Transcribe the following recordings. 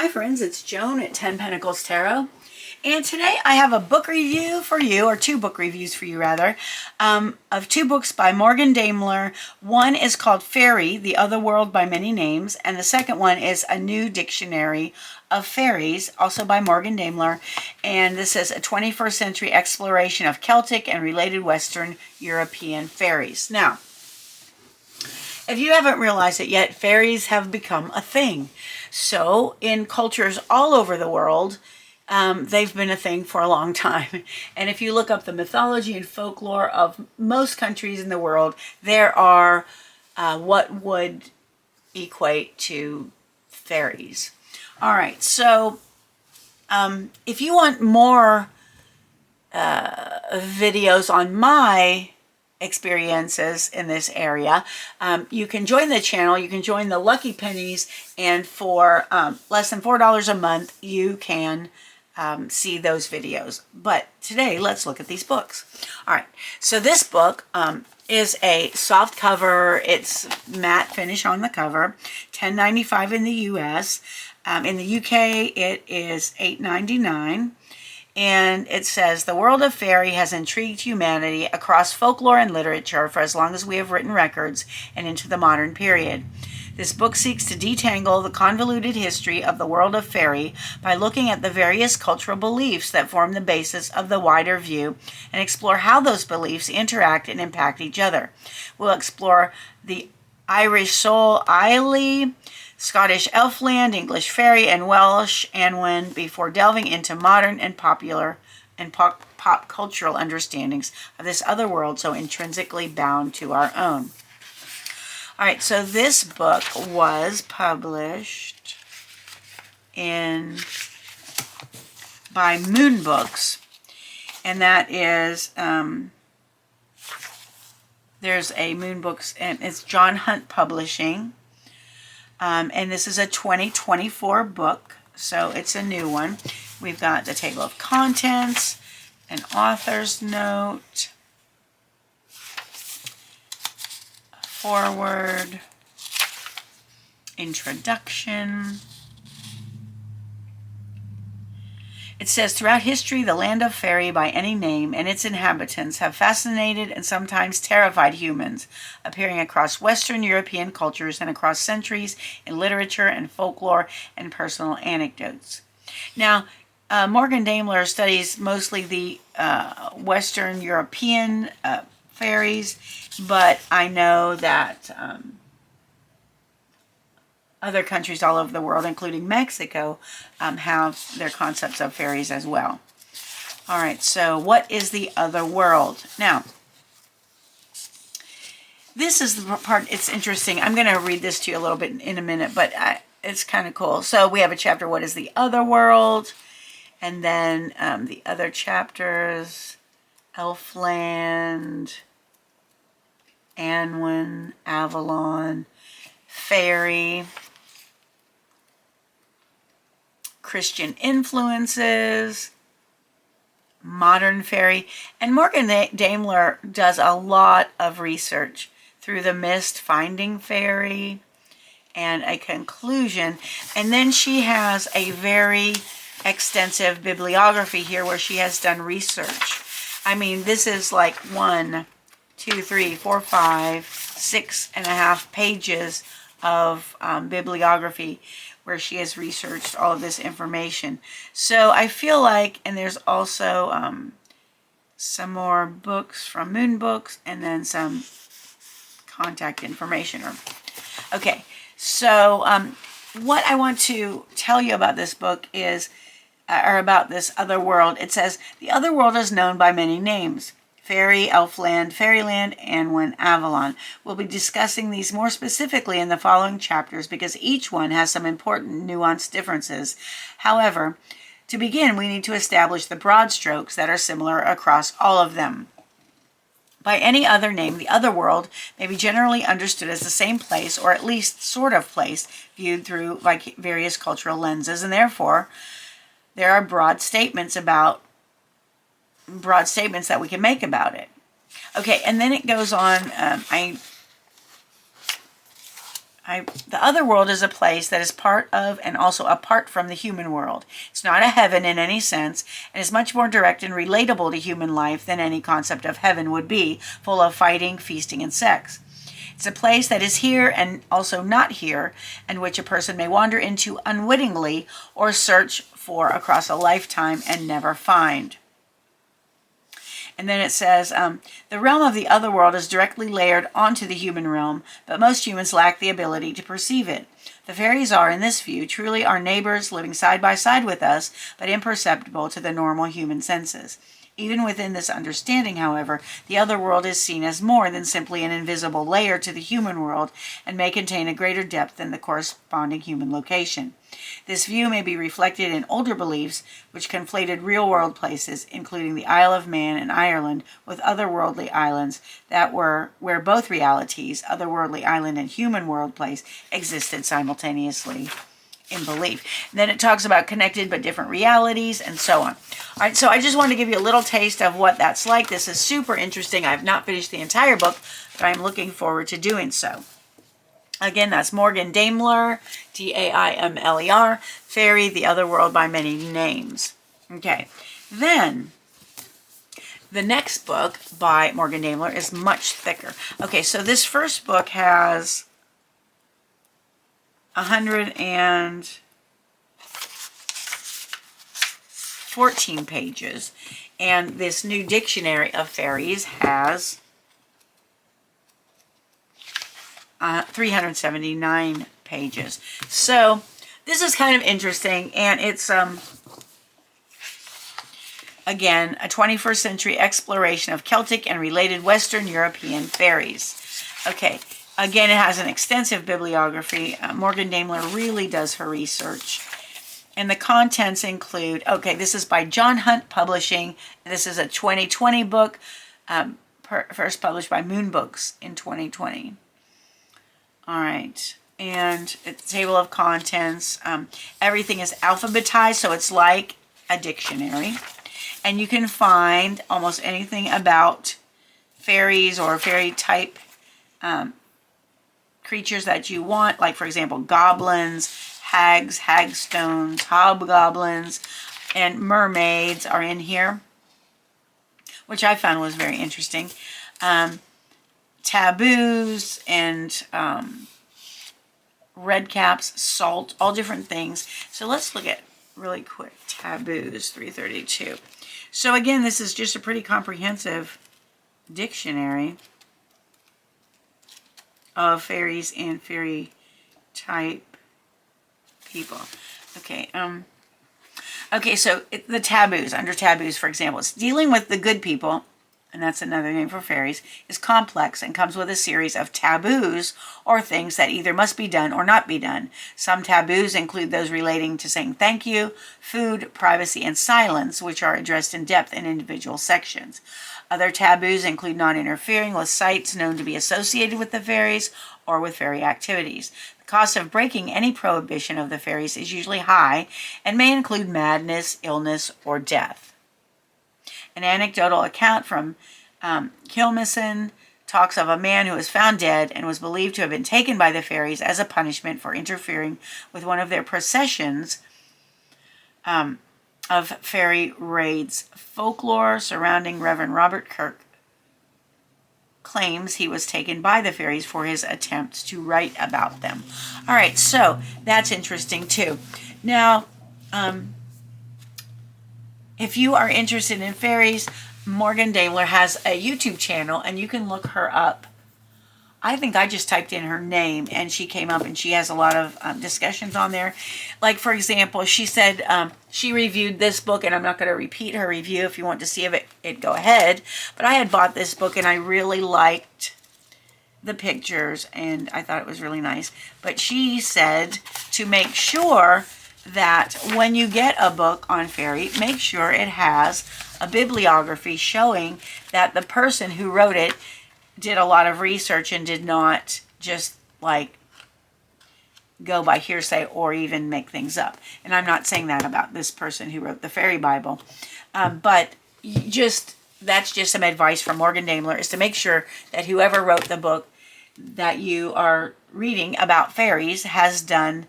Hi friends, it's Joan at 10 Pentacles Tarot. And today I have a book review for you, or two book reviews for you rather, of two books by Morgan Daimler. One is called Fairy, The Other World by Many Names, and the second one is A New Dictionary of Fairies, also by Morgan Daimler. And this is a 21st century exploration of Celtic and related Western European fairies. Now, if you haven't realized it yet, fairies have become a thing. So in cultures all over the world, they've been a thing for a long time. And if you look up the mythology and folklore of most countries in the world, there are what would equate to fairies. All right, so if you want more videos on my experiences in this area, you can join the channel. You can join the Lucky Pennies, and for less than $4 a month you can see those videos. But today let's look at these books. All right, so this book is a soft cover. It's matte finish on the cover, $10.95 in the US. In the UK it is $8.99. And it says, the world of fairy has intrigued humanity across folklore and literature for as long as we have written records and into the modern period. This book seeks to detangle the convoluted history of the world of fairy by looking at the various cultural beliefs that form the basis of the wider view and explore how those beliefs interact and impact each other. We'll explore the Irish soul Ailey, Scottish elfland, English fairy, and Welsh Anwen before delving into modern and popular and pop cultural understandings of this other world so intrinsically bound to our own. All right, so this book was published by Moon Books, and that is there's a Moon Books, and it's John Hunt Publishing. And this is a 2024 book, so it's a new one. We've got the table of contents, an author's note, a foreword, introduction. It says, throughout history, the land of fairy by any name and its inhabitants have fascinated and sometimes terrified humans, appearing across Western European cultures and across centuries in literature and folklore and personal anecdotes. Now, Morgan Daimler studies mostly the Western European fairies, but I know that other countries all over the world, including Mexico, have their concepts of fairies as well. All right, so what is the other world? Now, this is the part, it's interesting. I'm going to read this to you a little bit in a minute, but it's kind of cool. So we have a chapter, what is the other world? And then the other chapters, Elfland, Anwen, Avalon, Fairy, Christian influences, modern fairy. And Morgan Daimler does a lot of research through the mist, finding fairy, and a conclusion. And then she has a very extensive bibliography here where she has done research. I mean, this is like 1, 2, 3, 4, 5, 6.5 pages of bibliography where she has researched all of this information. So I feel like, and there's also some more books from Moon Books, and then some contact information. Okay, so what I want to tell you about this book is, or about this other world, it says, the other world is known by many names. Fairy, Elfland, Fairyland, Anwen, Avalon. We'll be discussing these more specifically in the following chapters because each one has some important nuanced differences. However, to begin, we need to establish the broad strokes that are similar across all of them. By any other name, the other world may be generally understood as the same place, or at least sort of place, viewed through various cultural lenses, and therefore there are broad statements that we can make about it. Okay, and then it goes on. I The other world is a place that is part of and also apart from the human world. It's not a heaven in any sense, and is much more direct and relatable to human life than any concept of heaven would be, full of fighting, feasting, and sex. It's a place that is here and also not here, and which a person may wander into unwittingly or search for across a lifetime and never find. And then it says, the realm of the other world is directly layered onto the human realm, but most humans lack the ability to perceive it. The fairies are, in this view, truly our neighbors living side by side with us, but imperceptible to the normal human senses. Even within this understanding, however, the other world is seen as more than simply an invisible layer to the human world and may contain a greater depth than the corresponding human location. This view may be reflected in older beliefs which conflated real-world places, including the Isle of Man and Ireland, with otherworldly islands that were where both realities, otherworldly island and human world place, existed simultaneously in belief. And then it talks about connected but different realities and so on. All right, so I just wanted to give you a little taste of what that's like. This is super interesting. I have not finished the entire book, but I'm looking forward to doing so. Again, that's Morgan Daimler, Daimler, Fairy, the Other World by Many Names. Okay, then the next book by Morgan Daimler is much thicker. Okay, so this first book has 114 pages, and this new dictionary of fairies has 379 pages. So this is kind of interesting, and it's again a 21st century exploration of Celtic and related Western European fairies. Okay, again, it has an extensive bibliography. Morgan Daimler really does her research. And the contents include, okay, this is by John Hunt Publishing. This is a 2020 book, first published by Moon Books in 2020. All right, and it's a table of contents. Everything is alphabetized, so it's like a dictionary. And you can find almost anything about fairies or fairy type creatures that you want, like for example goblins, hags, hagstones, hobgoblins, and mermaids are in here, which I found was very interesting. Taboos and red caps, salt, all different things. So let's look at really quick taboos, 332. So again, this is just a pretty comprehensive dictionary of fairies and fairy type people. Okay, okay, so the taboos, under taboos, for example, it's dealing with the good people, and that's another name for fairies, is complex and comes with a series of taboos or things that either must be done or not be done. Some taboos include those relating to saying thank you, food, privacy, and silence, which are addressed in depth in individual sections. Other taboos include non-interfering with sites known to be associated with the fairies or with fairy activities. The cost of breaking any prohibition of the fairies is usually high and may include madness, illness, or death. An anecdotal account from Kilmison talks of a man who was found dead and was believed to have been taken by the fairies as a punishment for interfering with one of their processions of fairy raids. Folklore surrounding Reverend Robert Kirk claims he was taken by the fairies for his attempts to write about them. All right, so that's interesting too. Now, if you are interested in fairies, Morgan Daimler has a YouTube channel, and you can look her up. I think I just typed in her name, and she came up, and she has a lot of discussions on there. Like, for example, she said she reviewed this book, and I'm not going to repeat her review. If you want to see it, go ahead. But I had bought this book, and I really liked the pictures, and I thought it was really nice. But she said to make sure that when you get a book on fairy, make sure it has a bibliography showing that the person who wrote it did a lot of research and did not just like go by hearsay or even make things up. And I'm not saying that about this person who wrote the Fairy Bible, but that's just some advice from Morgan Daimler, is to make sure that whoever wrote the book, that you are reading about fairies has done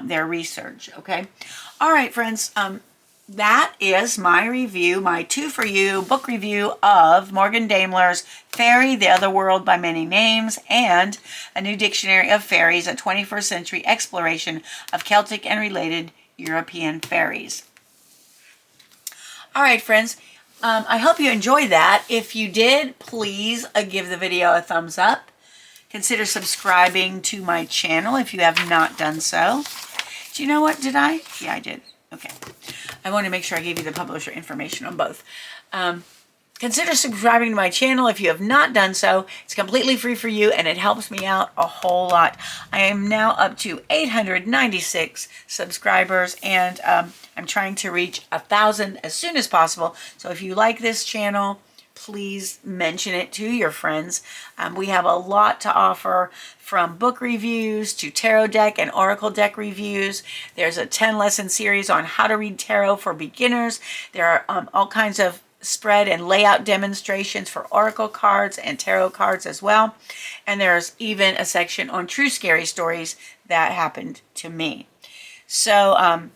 their research. Okay. All right, friends. That is my review, my 2 for You book review of Morgan Daimler's Fairy, the Other World by Many Names, and A New Dictionary of Fairies, a 21st Century Exploration of Celtic and Related European Fairies. All right, friends. I hope you enjoyed that. If you did, please give the video a thumbs up. Consider subscribing to my channel if you have not done so. Do you know what? Did I? Yeah, I did. Okay. I want to make sure I gave you the publisher information on both. Consider subscribing to my channel if you have not done so. It's completely free for you, and it helps me out a whole lot. I am now up to 896 subscribers, and I'm trying to reach 1,000 as soon as possible. So if you like this channel, please mention it to your friends. We have a lot to offer, from book reviews to tarot deck and oracle deck reviews. There's a 10-lesson series on how to read tarot for beginners. There are all kinds of spread and layout demonstrations for oracle cards and tarot cards as well. And there's even a section on true scary stories that happened to me. So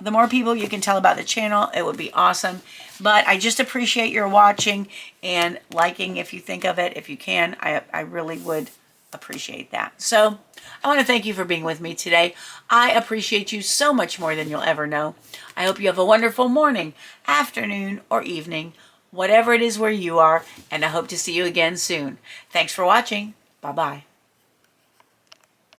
the more people you can tell about the channel, it would be awesome. But I just appreciate your watching and liking if you think of it. If you can, I really would appreciate that. So I want to thank you for being with me today. I appreciate you so much more than you'll ever know. I hope you have a wonderful morning, afternoon, or evening, whatever it is where you are, and I hope to see you again soon. Thanks for watching. Bye-bye.